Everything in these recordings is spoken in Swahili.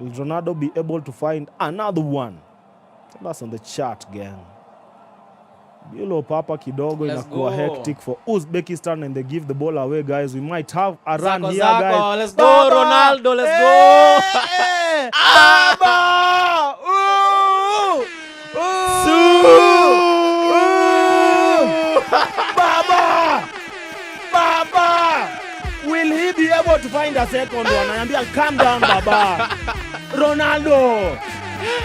Will Ronaldo be able to find another one? Tell us on the chat, gang. Bilo papa kidogo inakuwa hectic for Uzbekistan and they give the ball away, guys. We might have a run here, guys. Let's go, Ronaldo. Let's go. Baba! Baba! Will he be able to find a second one? Ananiambia calm down, Baba. Ronaldo.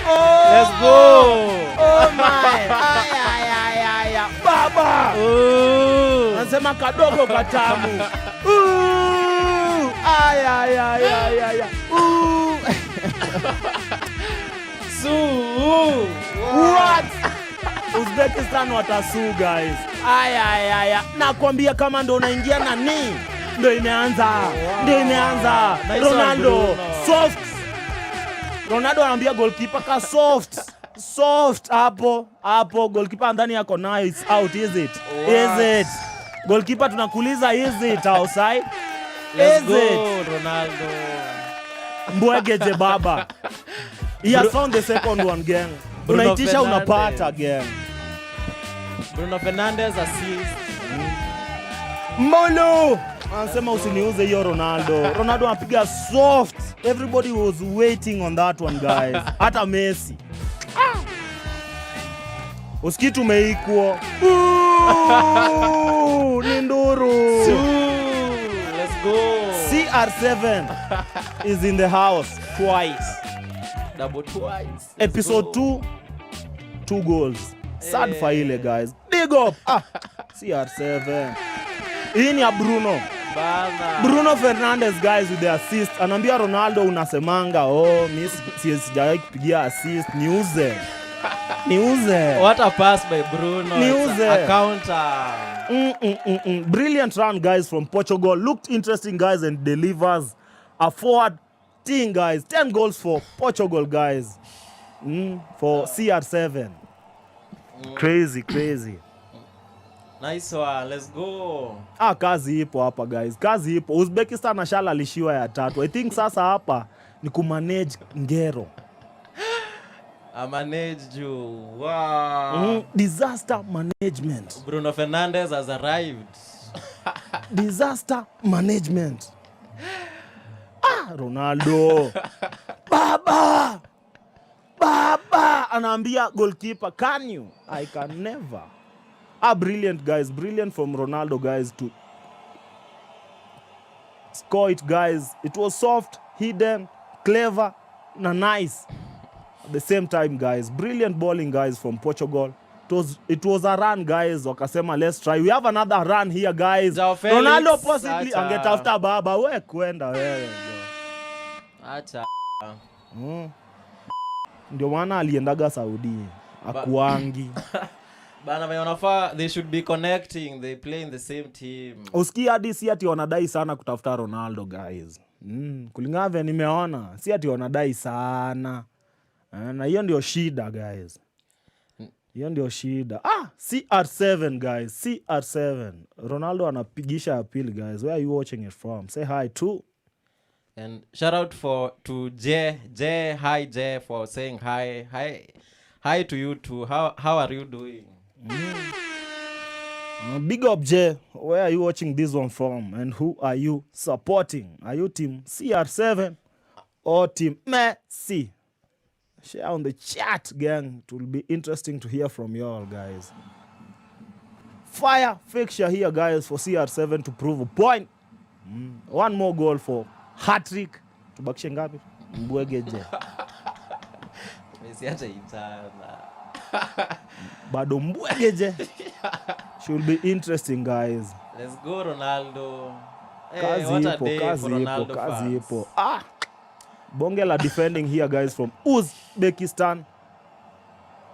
Oh, let's go. Oh my. Ay. Baba. Anasema kadogo katamu. Ay. What? Uzbekistan watasu, guys. Ay. Nakwambia kama ndo unaingia nani? Ndo imeanza. Nice. Ronaldo soft. Ronaldo anambia goalkeeper ka soft hapo goalkeeper ndani yako nice out. Is it? Goalkeeper tunakuuliza, is it outside? Let's go, Ronaldo. Mbwegeje baba. He has found the second one, gang. Unaitisha unapata, gang. Bruno Fernandes assist. Molo anasema usiniuze hiyo Ronaldo. Ronaldo anapiga soft. Everybody was waiting on that one, guys. Hata Messi. Usikitu meikuo. Ni nduru. Let's go. CR7 is in the house twice. Double twice. Episode 2 goals. Sad faile, guys. Big up. CR7. Hii ni ya Bruno. Bruno Fernandes, guys, with the assist. Anambia Ronaldo unasemanga, mimi sijawahi kupigia assist, niuze. What a pass by Bruno. Niuze. A counter. Brilliant run, guys, from Portugal. Looked interesting, guys, and delivers a forward thing, guys. 10 goals for Portugal, guys. For CR7. Crazy. Nice one. Let's go. Kazi ipo hapa, guys. Kazi ipo. Uzbekistan ashala alishiwa ya 3. I think sasa hapa ni kumanage ngero. Manage you. Wow. Disaster management. Bruno Fernandes has arrived. Disaster management. Ronaldo. Baba. Anaambia goalkeeper, can you? I can never. Brilliant, guys. Brilliant from Ronaldo, guys, to score it, guys. It was soft, hidden, clever, and nice at the same time, guys. Brilliant balling, guys, from Portugal. It was a run, guys. Wakasema, let's try. We have another run here, guys. Ronaldo possibly angetafuta baba. We kwenda wewe. Acha. Ndio maana aliendaga Saudi. Akuangi. Bana wanafa, they should be connecting. They play in the same team. Usikia hadi si ati wanadai sana kutafuta Ronaldo, guys. Kulingana nimeona si ati wanadai sana. Na hiyo ndio shida, guys. Hiyo ndio shida. CR7, guys. CR7. Ronaldo anapigisha appeal, guys. Where are you watching it from? Say hi too. And shout out to J. Hi J for saying hi. Hi to you too. How are you doing? Big up, Jay. Where are you watching this one from? And who are you supporting? Are you team CR7 or team Messi? Share on the chat, gang. It will be interesting to hear from you all, guys. Fire fixture here, guys, for CR7 to prove a point. One more goal for hat-trick. Tubakishe ngapi? Mbwegeje. Messi acha itana. Bado mbwegeje. Should be interesting, guys. Let's go, Ronaldo. Kazi ipo. Bonge la defending here, guys, from Uzbekistan.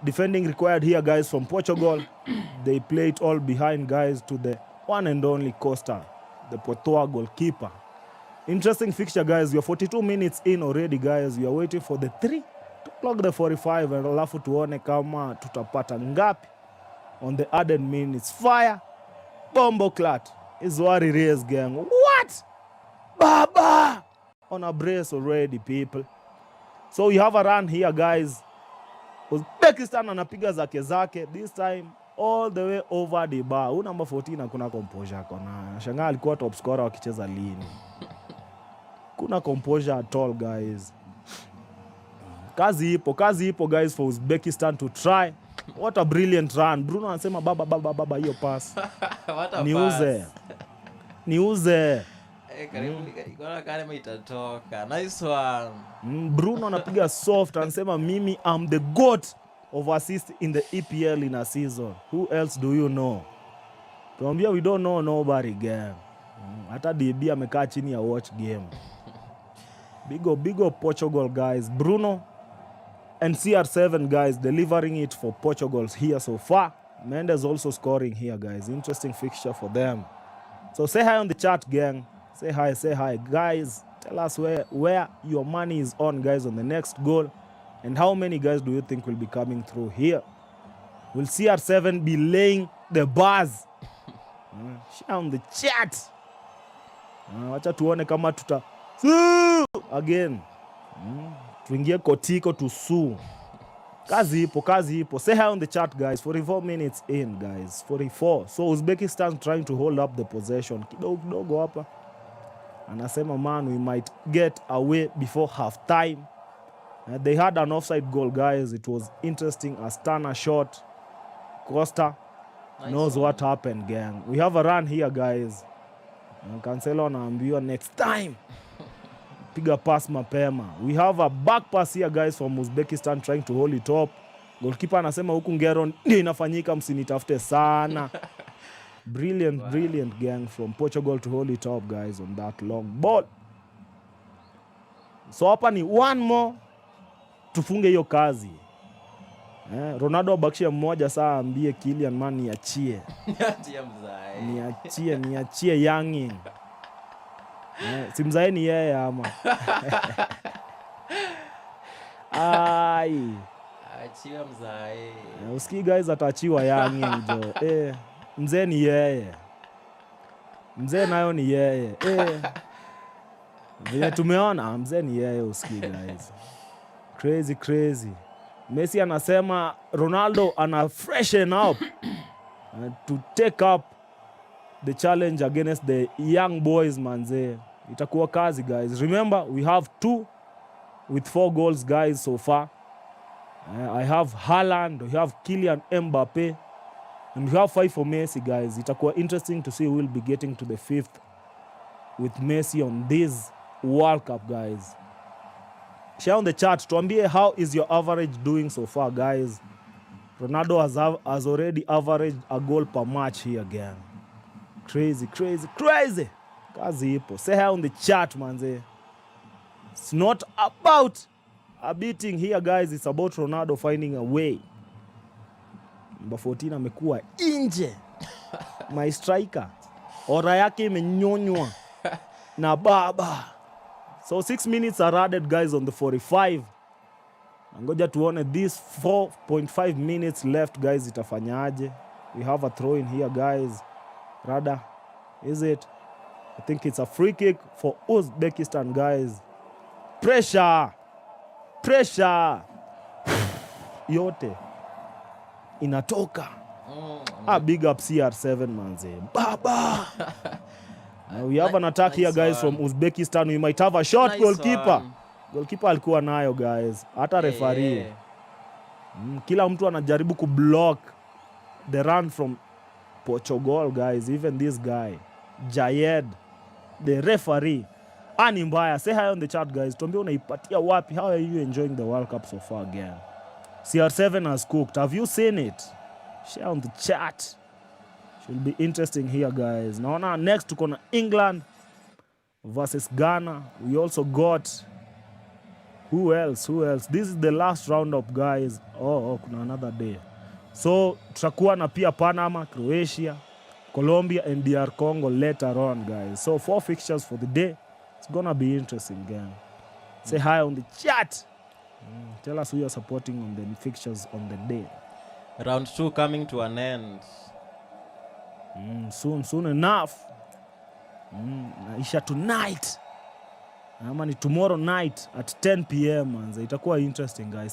Defending required here, guys, from Portugal. They play it all behind, guys, to the one and only Costa, the Portoa goalkeeper. Interesting fixture, guys. We are 42 minutes in already, guys. We are waiting for the 3 to clock the 45 and alafu tuone kama tutapata ngapi on the added minutes. Fire. Bombo clat. Is what it is, gang. What? Baba! On a brace already, people. So we have a run here, guys. Uzbekistan anapiga zake. This time all the way over the bar. Huyu number 14 hakuna composure kona. Shangaa alikuwa top scorer wakicheza lini. Kuna composure at all, guys. Kazi ipo guys for Uzbekistan to try. What a brilliant run. Bruno anasema baba hiyo pass. What a Niuze. Karibu itatoka. Nice one. Bruno anapiga soft, anasema mimi am the GOAT of assist in the EPL in a season. Who else do you know? Tuambia we don't know nobody game. Hata DB amekaa chini ya watch game. Big up Portugal, guys. Bruno and CR7, guys, delivering it for Portugal here so far. Mendes also scoring here, guys. Interesting fixture for them. So say hi on the chat, gang. Say hi. Guys, tell us where your money is on, guys, on the next goal. And how many guys do you think will be coming through here? Will CR7 be laying the bars? Share on the chat. Wacha tuone kama tuta again. Tuingie kotiko to sue. Kazi ipo. Say hi on the chat, guys. 44 minutes in, guys. 44. So Uzbekistan trying to hold up the possession. Kidogo hapa. Anasema, man, we might get away before half time. They had an offside goal, guys. It was interesting. Astana shot. Costa knows what happened, gang. We have a run here, guys. Cancelo anaambiwa next time. Piga pass mapema. We have a back pass here, guys, from Uzbekistan trying to hold it up. Goalkeeper anasema huku ngero ndio inafanyika, msinitafute sana. Brilliant gang from Portugal to hold it up, guys, on that long ball. So hapa ni one more tufunge hiyo kazi. Ronaldo abakishia mmoja, saa ambie Kylian, man, niachie. Niachie youngin. Simzae ni yeye ama. Ai. Achiwa mzae. Usikii, guys, ataachiwa youngin jo. Mzee ni yeye. Mzee nayo ni yeye. Vile tumeona mzee ni yeye, usikii, guys. Crazy. Messi anasema Ronaldo ana freshen up to take up the challenge against the young boys, manze. Itakuwa kazi, guys. Remember, we have 2 with 4 goals, guys, so far. I have Haaland, we have Kylian Mbappe, and we have 5 for Messi, guys. Itakuwa interesting to see who will be getting to the 5th with Messi on this World Cup, guys. Share on the chat. Tuambie, how is your average doing so far, guys? Ronaldo has already averaged a goal per match here again. Crazy. Kazi ipo. Say hi on the chat, manze. It's not about a beating here, guys. It's about Ronaldo finding a way. Number 14 amekuwa nje. My striker. Ora yake imenyonywa na baba. So 6 minutes are added, guys, on the 45. Ngoja tuone this 4.5 minutes left, guys, itafanyaje. We have a throw in here, guys. Rada, is it? I think it's a free kick for Uzbekistan, guys. Pressure. Yote inatoka. Big up CR7, manze. Baba. We have an attack here, guys, from Uzbekistan. We might have a shot. Goalkeeper alikuwa nayo, guys. Hata referee. Kila mtu anajaribu kublock the run from Portugal, guys. Even this guy, Jayed, the referee. Ani mbaya. Say hi on the chat, guys. Tuambie unaipatia wapi. How are you enjoying the World Cup so far, again? CR7 has cooked. Have you seen it? Share on the chat. Should be interesting here, guys. Naona next tuko na England versus Ghana. We also got who else? This is the last roundup, guys. Kuna another day. So tutakuwa na pia Panama, Croatia, Colombia and DR Congo later on, guys. So 4 fixtures for the day. It's gonna be interesting, gang. Say hi on the chat. Tell us who you're supporting on the fixtures on the day. Round 2 coming to an end. Soon enough. Naisha tonight. ama ni tomorrow night at 10 pm manze, itakuwa interesting guys.